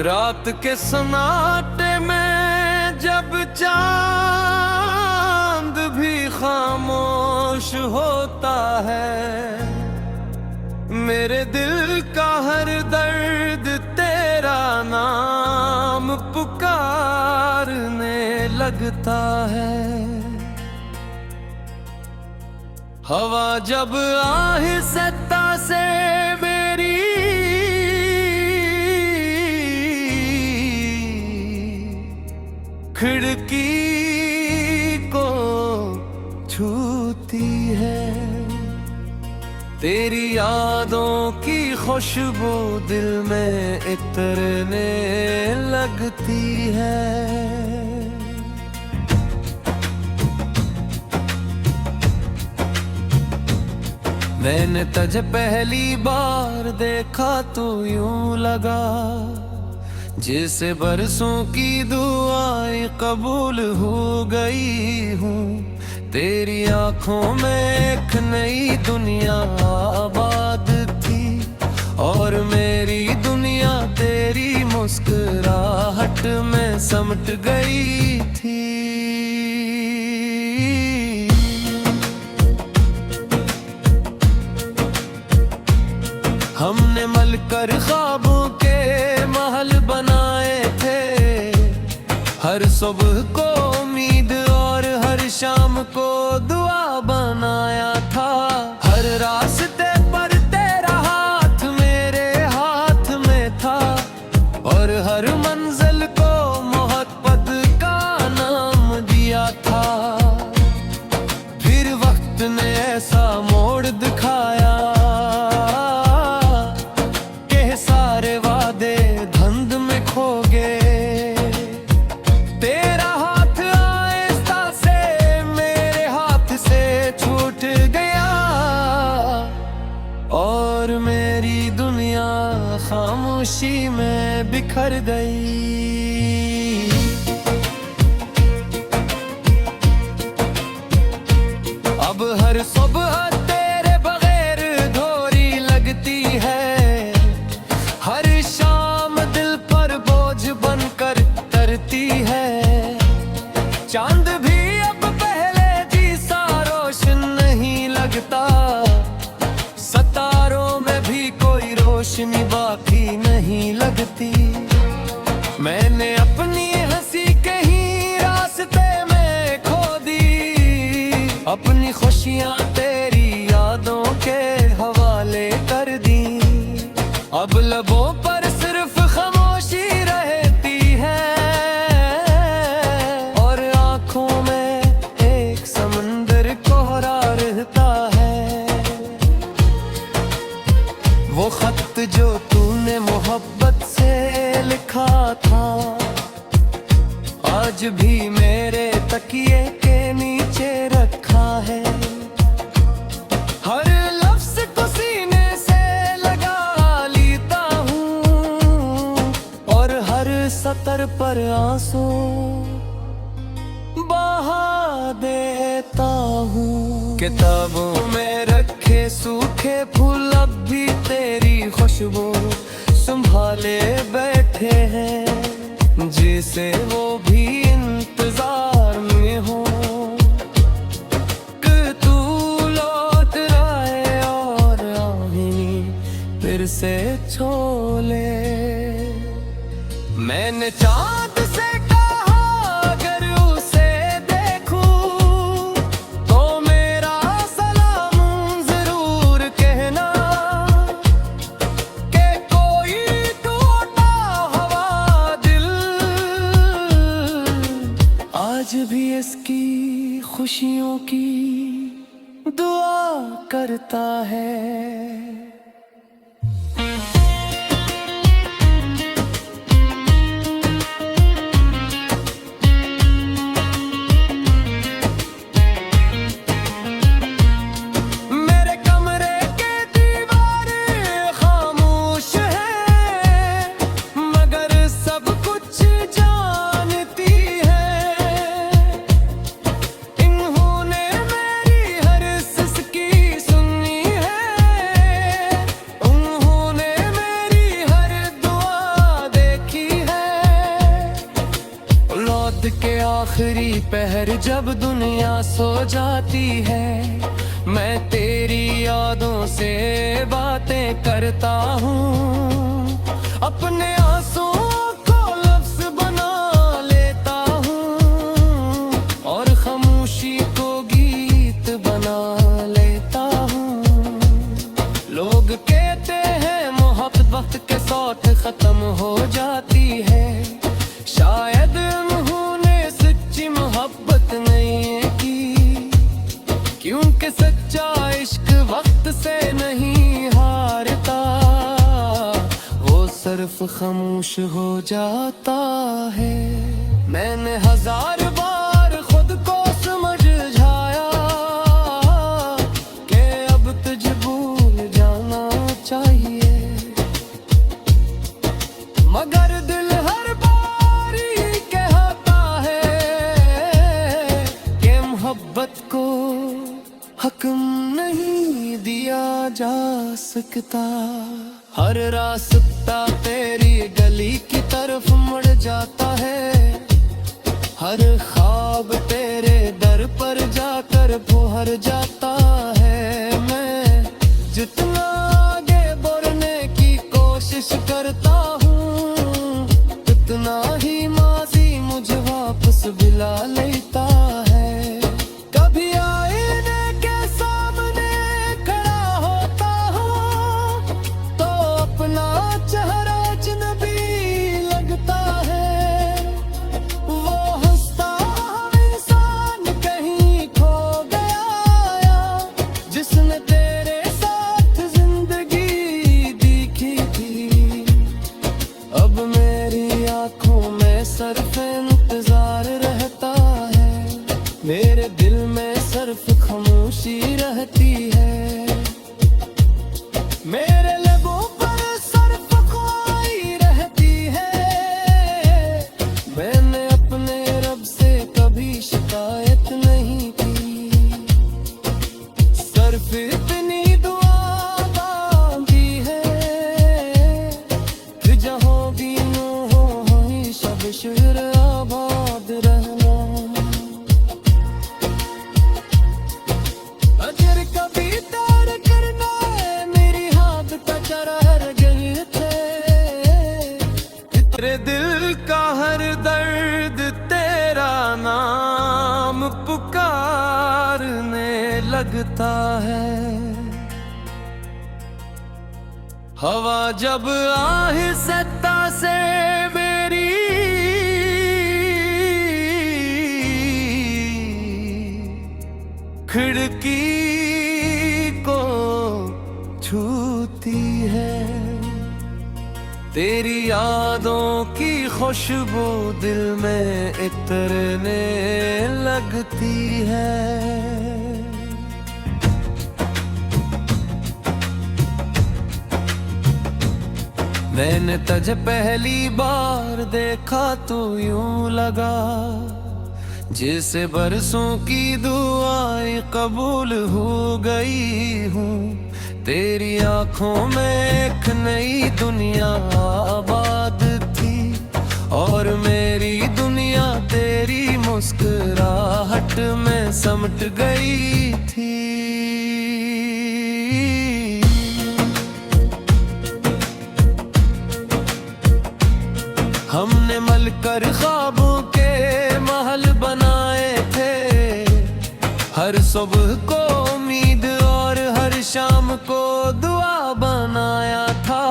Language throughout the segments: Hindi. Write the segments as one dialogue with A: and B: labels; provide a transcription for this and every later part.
A: रात के सन्नाटे में जब चांद भी खामोश होता है, मेरे दिल का हर दर्द तेरा नाम पुकारने लगता है। हवा जब आहिस्ता से मेरी खिड़की को छूती है, तेरी यादों की खुशबू दिल में इतरने लगती है। मैंने तुझे पहली बार देखा तो यूं लगा जैसे बरसों की दुआएं कबूल हो गई हूँ। तेरी आंखों में एक नई दुनिया आबाद थी और मेरी दुनिया तेरी मुस्कुराहट में समट गई थी। हमने मिलकर ख्वाबों के महल बनाए थे, हर सुबह को उम्मीद और हर शाम को दुआ बनाया था। हर रास्ते पर तेरा हाथ मेरे हाथ में था और हर मंजिल को मोहब्बत का नाम दिया था। फिर वक्त ने ऐसा मोड़ दिखाया, सारे वादे धुंध में खो गए। तेरा हाथ आहिस्ता से मेरे हाथ से छूट गया और मेरी दुनिया खामोशी में बिखर गई। अब हर सुबह तेरे बगैर अधूरी लगती है, हर शाम दिल पर बोझ बनकर तरती है। चांद भी अब पहले जैसा रोशन नहीं लगता, सितारों में भी कोई रोशनी बाकी नहीं लगती। मैंने अपनी हंसी कहीं रास्ते में खो दी, अपनी खुशियाँ तेरी यादों के हवाले कर दी। अब लबों पर सिर्फ खामोशी रहती है और आंखों में एक समंदर कोहरा रहता है। वो खत जो तूने मोहब्बत से लिखा था, आज भी मेरे तकिए के नीचे रखा है। हर लफ्ज को सीने से लगा लेता हूँ और हर सतर पर आंसू बहा देता हूँ। किताबों में रखे सूखे फूल अब भी तेरी खुशबू संभाले बैठे हैं, जैसे वो भी इंतजार में हो कि तू लौट आए और आईनी फिर से छोले। मैंने चाँद से कहा अगर उसे देखूं तो मेरा सलाम जरूर कहना, कि कोई टूटा हुआ दिल आज भी इसकी खुशियों की दुआ करता है। आखिरी पहर जब दुनिया सो जाती है, मैं तेरी यादों से बातें करता हूँ। अपने आंसुओं को लफ्ज बना लेता हूँ और खामोशी को गीत बना लेता हूँ। लोग कहते हैं मोहब्बत वक्त के साथ खत्म हो जाती है, शायद उन्होंने सच्ची मोहब्बत नहीं की, क्योंकि सच्चा इश्क वक्त से नहीं हारता, वो सिर्फ खामोश हो जाता है। मैंने हजार बार खुद को समझाया कि अब तुझे भूल जाना चाहिए, मगर दिल हर बार ही कहता है कि मोहब्बत को हुक्म नहीं दिया जा सकता। हर रास्ता तेरी गली की तरफ मुड़ जाता है, हर ख्वाब तेरे दर पर जाकर फुहर जाता है। मैं जितना आगे बढ़ने की कोशिश करता हूँ, उतना ही माजी मुझे वापस बुला लेता है। कभी आईने के सामने खड़ा होता हूँ तो अपना चेहरा अजनबी लगता है। वो हंसता हम इंसान कहीं खो गया, जिसने तेरे साथ जिंदगी देखी थी। अब मेरी आंखों में सिर्फ इंतजार रहता है, मेरे दिल में सिर्फ खामोशी रहती है। मेरे लबों पर सिर्फ ख्वाही रहती है, मैंने अपने रब से कभी शिकायत नहीं की, सिर्फ इतनी दुआ मांगी है कि जहाँ भी हो हमेशा बेशुर आबाद रहना। अगर कभी तैर करना है मेरी हाथ का चरहर गए थे, तेरे दिल का हर दर्द तेरा नाम पुकारने लगता है। हवा जब आहिस्ता से मेरी खिड़की को छूती है, तेरी यादों की खुशबू दिल में इतरने लगती है। मैंने तुझे पहली बार देखा तो यूं लगा जैसे बरसों की दुआएं कबूल हो गई हूँ। तेरी आंखों में एक नई दुनिया आबाद थी और मेरी दुनिया तेरी मुस्कुराहट में समट गई थी। हमने मलकर ख्वाबों के महल बनाए थे, हर सुबह को उम्मीद और हर शाम को दुआ बनाया था।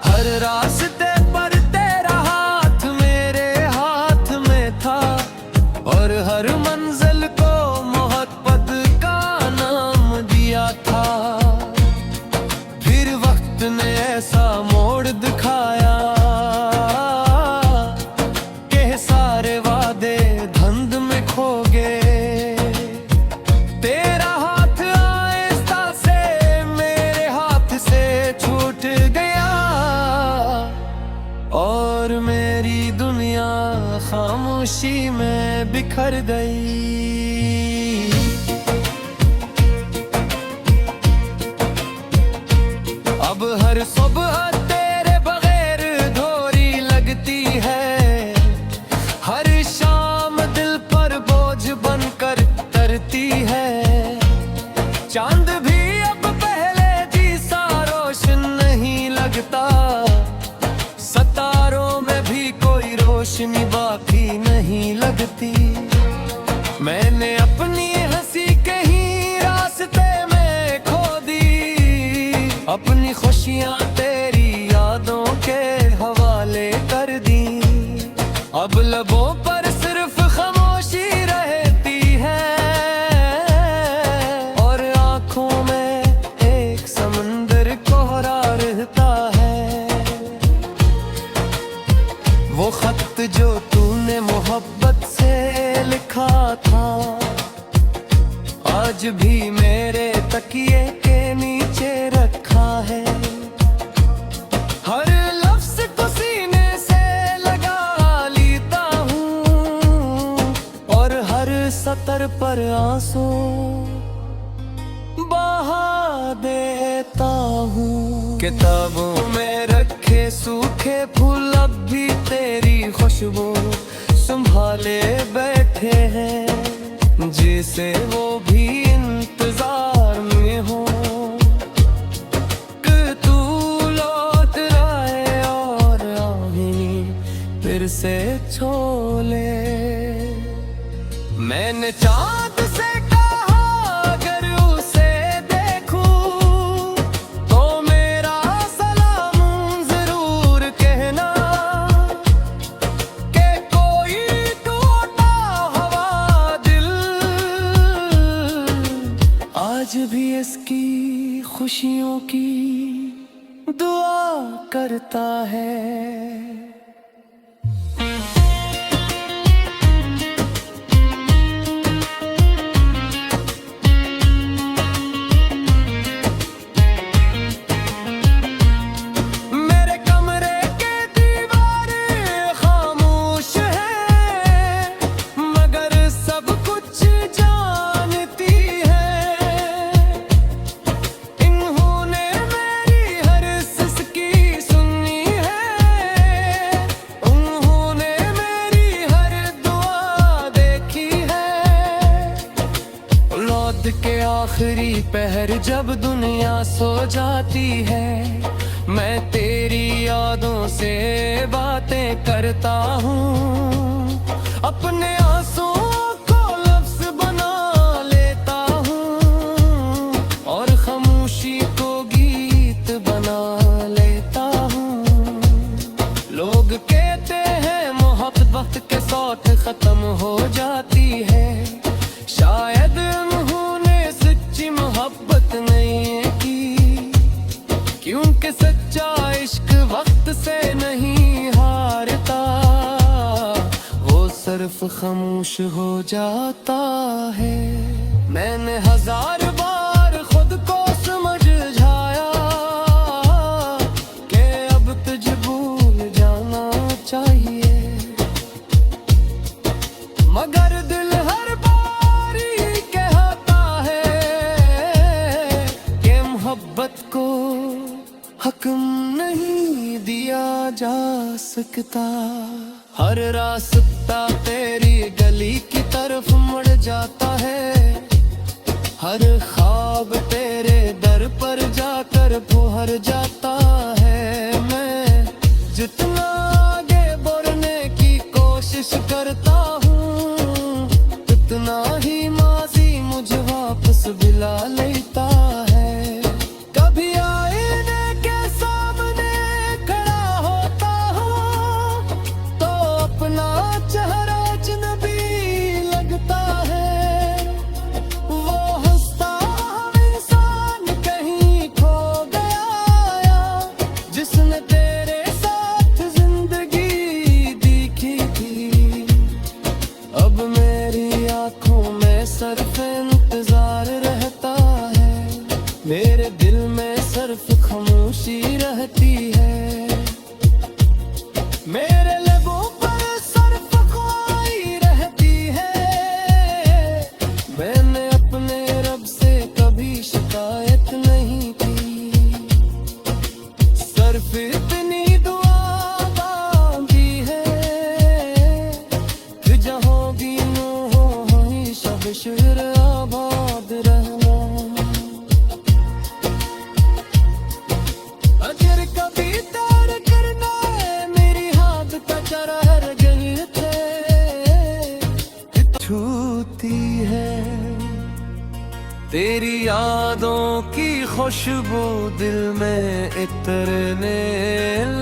A: हर रास्ते पर तेरा हाथ मेरे हाथ में था और हर मंजिल को मोहब्बत का नाम दिया था। फिर वक्त ने ऐसा मोड़ दिखाया कि सारे वादे धुंध में खो गए। तेरा हाथ आहिस्ता से मेरे हाथ से छूट गया और मेरी दुनिया खामोशी में बिखर गई। अब हर सुबह तेरे बगैर अधूरी लगती है, हर शाम दिल पर खुशियाँ तेरी यादों के हवाले कर दी। अब लबों पर सिर्फ खामोशी रहती है और आंखों में एक समंदर कोहरा रहता है। वो खत जो तूने मोहब्बत से लिखा था आज भी मेरे तकिए के नीचे रखा है। हर लफ्ज़ को सीने से लगा लेता हूँ और हर सतर पर आंसू बहा देता हूँ। किताबों में रखे सूखे फूल अब भी तेरी खुशबू संभाले बैठे हैं, जिसे वो भी इंतजार में हो कि तू लौट आए और आईनी फिर से छोले। मैंने चाँद से कहा अगर उसे देखूं तो मेरा सलाम जरूर कहना कि कोई टूटा हुआ दिल आज भी इसकी खुशियों की दुआ करता है। के आखिरी पहर जब दुनिया सो जाती है, मैं तेरी यादों से बातें करता हूँ। अपने आंसुओं को लफ्ज़ बना लेता हूँ और खामोशी को गीत बना लेता हूँ। लोग कहते हैं मोहब्बत वक्त के साथ खत्म हो जाती है, शायद मोहब्बत नहीं की, क्योंकि सच्चा इश्क वक्त से नहीं हारता, वो सिर्फ खामोश हो जाता है। मैंने हजार बार खुद को समझाया कि अब तुझे भूल जाना चाहिए, मगर दिल हर बारी कहता मोहब्बत को हक नहीं दिया जा सकता। हर रास्ता तेरी गली की तरफ मुड़ जाता है, हर ख्वाब तेरे दर पर जाकर फुहर जाता है। मैं जितना आगे बढ़ने की कोशिश करता हूँ, उतना ही माजी मुझे वापस बुला लेता है। कभी आईने के सामने खड़ा होता हूँ तो अपना चेहरा अजनबी लगता है। वो हंसता हम इंसान कहीं खो गया, जिसने तेरे साथ जिंदगी देखी थी। अब मेरी आंखों में सिर्फ इंतजार रहता है, मेरे दिल में सिर्फ खामोशी रहती है। मेरे लबों पर सिर्फ ख्वाही रहती है, मैंने अपने रब से कभी शिकायत नहीं की। सिर्फ इतनी दुआ मांगी है कि जहाँ भी नो हो वहीं शब शुर आबाद रहना। अगर कभी तार करना है मेरी हाथ का चरहर गई थे, छूती है तेरी यादों की खुशबू दिल में इतरने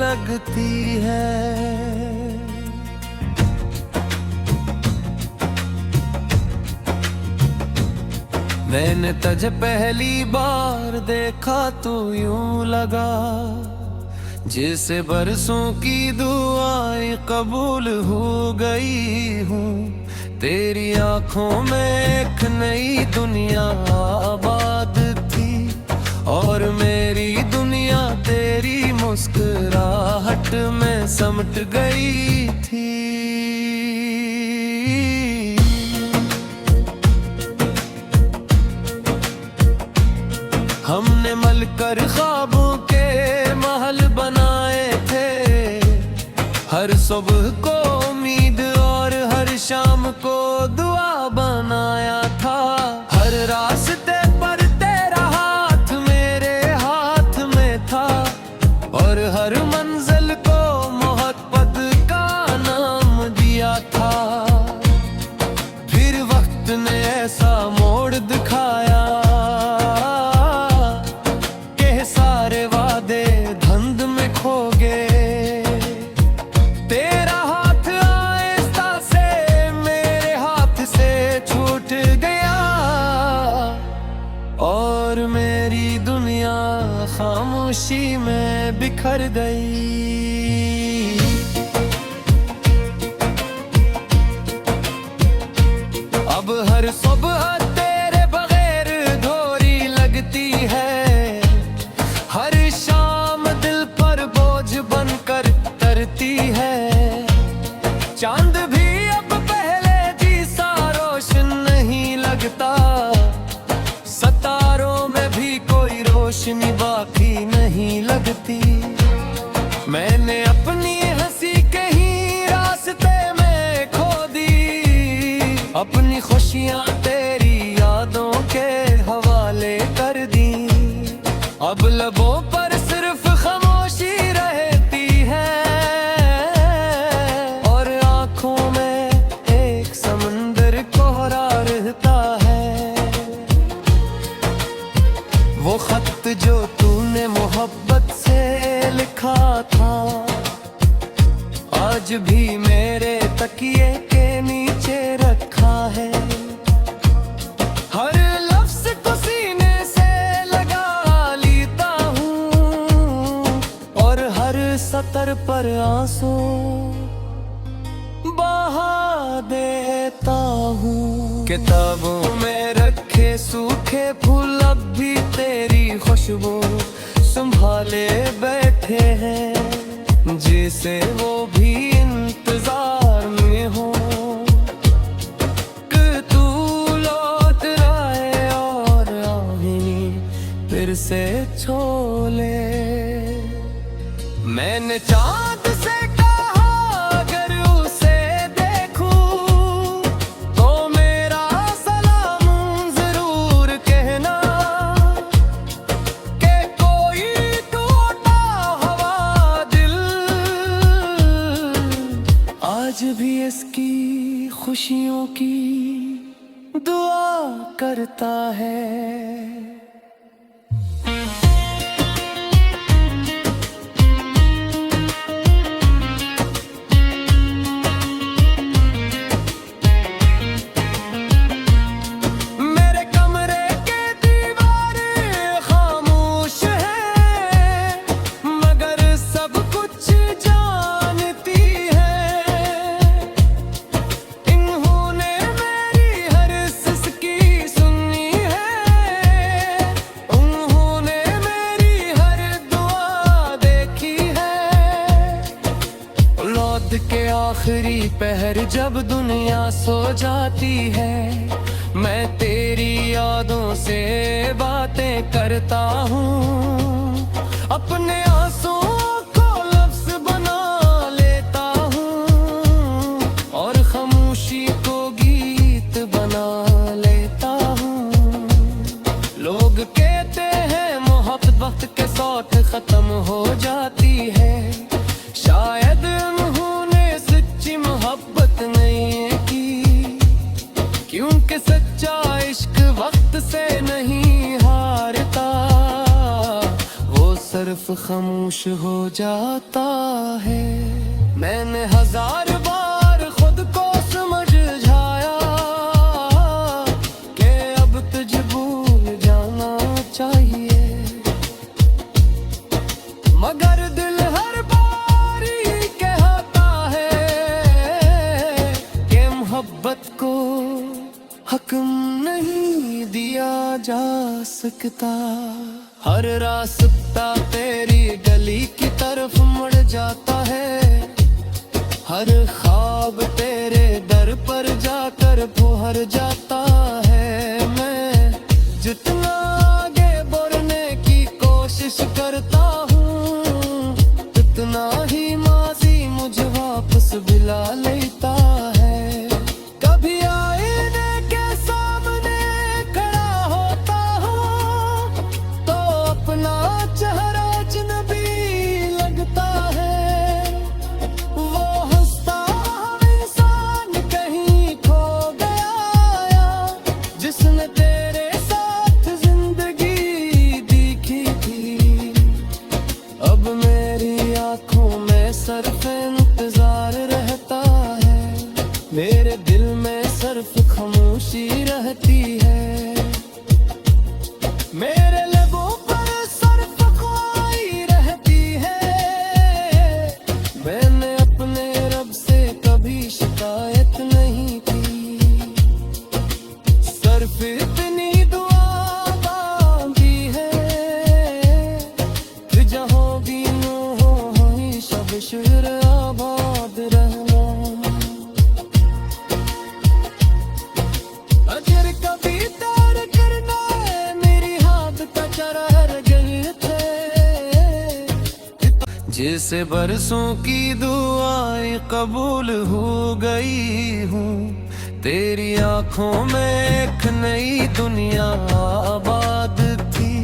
A: लगती है। मैंने तुझे पहली बार देखा तो यूं लगा जैसे बरसों की दुआएं कबूल हो गई हूँ। तेरी आंखों में एक नई दुनिया आबाद थी और मेरी दुनिया तेरी मुस्कुराहट में समट गई थी। हमने मिलकर ख्वाबों के महल बनाए थे, हर सुबह को उम्मीद और हर शाम को दुआ बनाया था। हर रास्ते पर तेरा हाथ मेरे हाथ में था और हर मंजिल को मोहब्बत का नाम दिया था। फिर वक्त ने ऐसा मोड़ दिखाया सारे वादे धुंध में खो गए। तेरा हाथ आहिस्ता से मेरे हाथ से छूट गया और मेरी दुनिया खामोशी में बिखर गई। अब हर सुबह तेरे बगैर अधूरी लगती है, हर शाम दिल पर बोझ बनकर तरती है। चांद भी अब पहले जैसा रोशन नहीं लगता, सितारों में भी कोई रोशनी बाकी नहीं लगती। मैंने अपनी हंसी कहीं रास्ते में खो दी, अपनी खुशियाँ तेरी यादों के हवाले कर दी। अब लबों पर सिर्फ खामोशी रहती है और आंखों में एक समंदर कोहरा रहता है। वो खत जो तूने मोहब्बत से लिखा था आज भी मेरे तकिए के नीचे रखा है। हर लफ्ज को सीने से सतर पर आंसू बहा देता हूँ। किताबों में रखे सूखे फूल अब भी तेरी खुशबू संभाले बैठे हैं, जैसे वो भी इंतजार में हो कि तू लौट आए और आमिनी फिर से छोले। मैंने चाँद से कहा अगर उसे देखूं तो मेरा सलाम जरूर कहना, कि कोई टूटा हुआ दिल आज भी इसकी खुशियों की दुआ करता है। के आखिरी पहर जब दुनिया सो जाती है, मैं तेरी यादों से बातें करता हूँ। अपने आंसुओं को लफ्ज बना लेता हूँ और खामोशी को गीत बना लेता हूँ। लोग कहते हैं मोहब्बत वक्त के साथ खत्म हो जाती है, शायद उन्होंने सच्ची मोहब्बत नहीं की। क्यों क्योंकि सच्चा इश्क वक्त से नहीं हारता, वो सिर्फ खामोश हो जाता है। मैंने हजार बार खुद को समझाया कि अब तुझे भूल जाना चाहिए, मगर दिल हर बार ही कहता है कि मोहब्बत को हुक्म नहीं दिया जा सकता। हर रास्ता तेरी गली की तरफ मुड़ जाता है, हर ख्वाब तेरे दर पर जाकर फुहर जाता है। मैं जितना आगे बढ़ने की कोशिश करता हूँ, उतना ही माजी मुझे वापस बुला लेता है। कभी आईने के सामने खड़ा होता हूँ तो अपना चेहरा अजनबी लगता है। वो हंसता हम इंसान कहीं खो गया, जिसने तेरे साथ जिंदगी देखी थी। अब मेरी आंखों में सिर्फ इंतजार रहता है, मेरे दिल में सिर्फ खामोशी रहती है। मेरे लबों पर सिर्फ ख्वाही रहती है। मैंने अपने रब से कभी शिकायत नहीं की, सिर्फ इतनी दुआ मांगी है कि जहाँ भी न हो वहीं शब शुर आबाद रहना। अगर कभी तेरे करना मेरी हाथ का चरहर गए थे, जिसे बरसों की दुआएं कबूल हो गई हूँ। तेरी आंखों में एक नई दुनिया आबाद थी,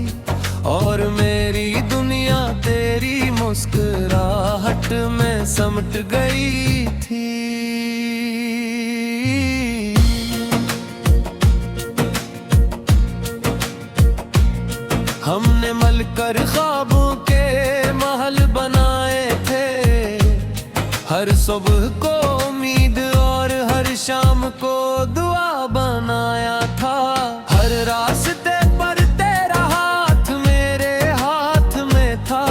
A: और मेरी दुनिया तेरी मुस्कुराहट में समट गई थी। हमने मलकर ख्वाबों के महल बनाए थे, हर सुबह को उम्मीद और हर शाम को दुआ बनाया था। हर रास्ते पर तेरा हाथ मेरे हाथ में था,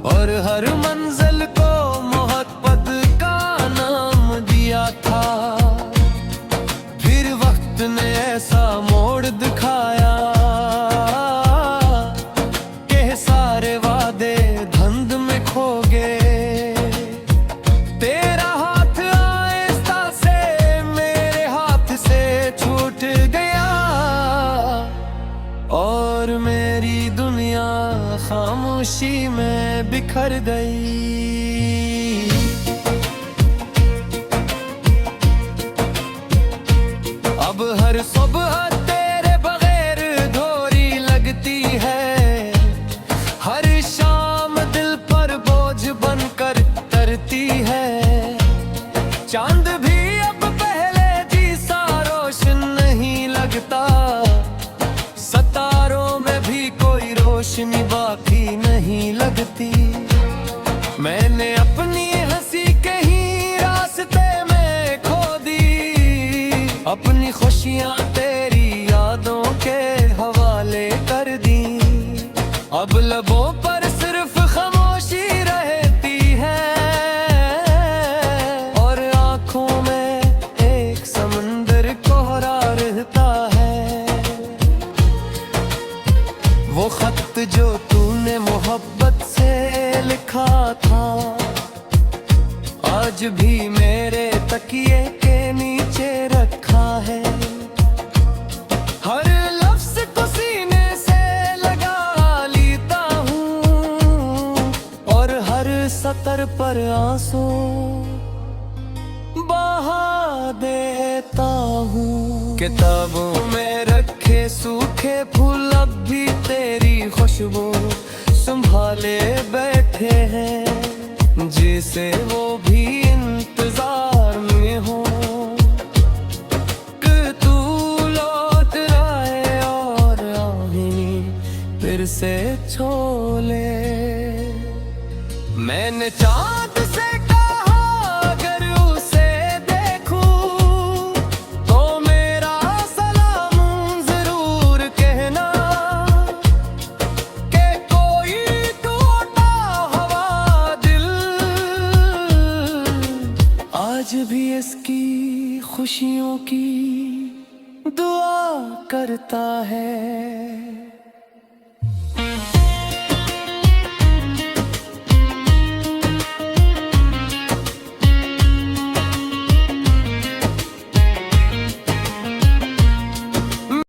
A: और हर मंजिल को मोहब्बत का नाम दिया था। फिर वक्त ने ऐसा मोड़ दिखाया कि सारे वादे धुंध में खो गए। तेरा हाथ आहिस्ता से मेरे हाथ से छूट गया, और मेरी दुनिया खामोशी में बिखर गई। अब हर सुबह तेरे बगैर अधूरी लगती है, हर शाम दिल पर बोझ बनकर तरती है। चांद भी अब पहले जैसा रोशन नहीं लगता, सितारों में भी कोई रोशनी बाकी नहीं लगती। मैंने अपनी हंसी कहीं रास्ते में खो दी, अपनी खुशियाँ तेरी यादों के हवाले कर दी। अब लबों पर सिर्फ खामोशी रहती है, और आंखों में एक समंदर कोहरा रहता है। वो खत जो तूने मोहब्बत से लिखा था, आज भी मेरे तकिए के नीचे रखा है। हर लफ्ज को सीने से लगा लेता हूँ, और हर सतर पर आंसू बहा देता हूँ। किताबों में रखे सूखे फूल अब भी तेरी खुशबू संभाले बैठे हैं, जिसे वो भी इंतजार में हो कि तू से छोले। मैंने चाँद से कहा अगर उसे देखूं तो मेरा सलाम जरूर कहना, कि कोई टूटा हुआ दिल आज भी इसकी खुशियों की दुआ करता है।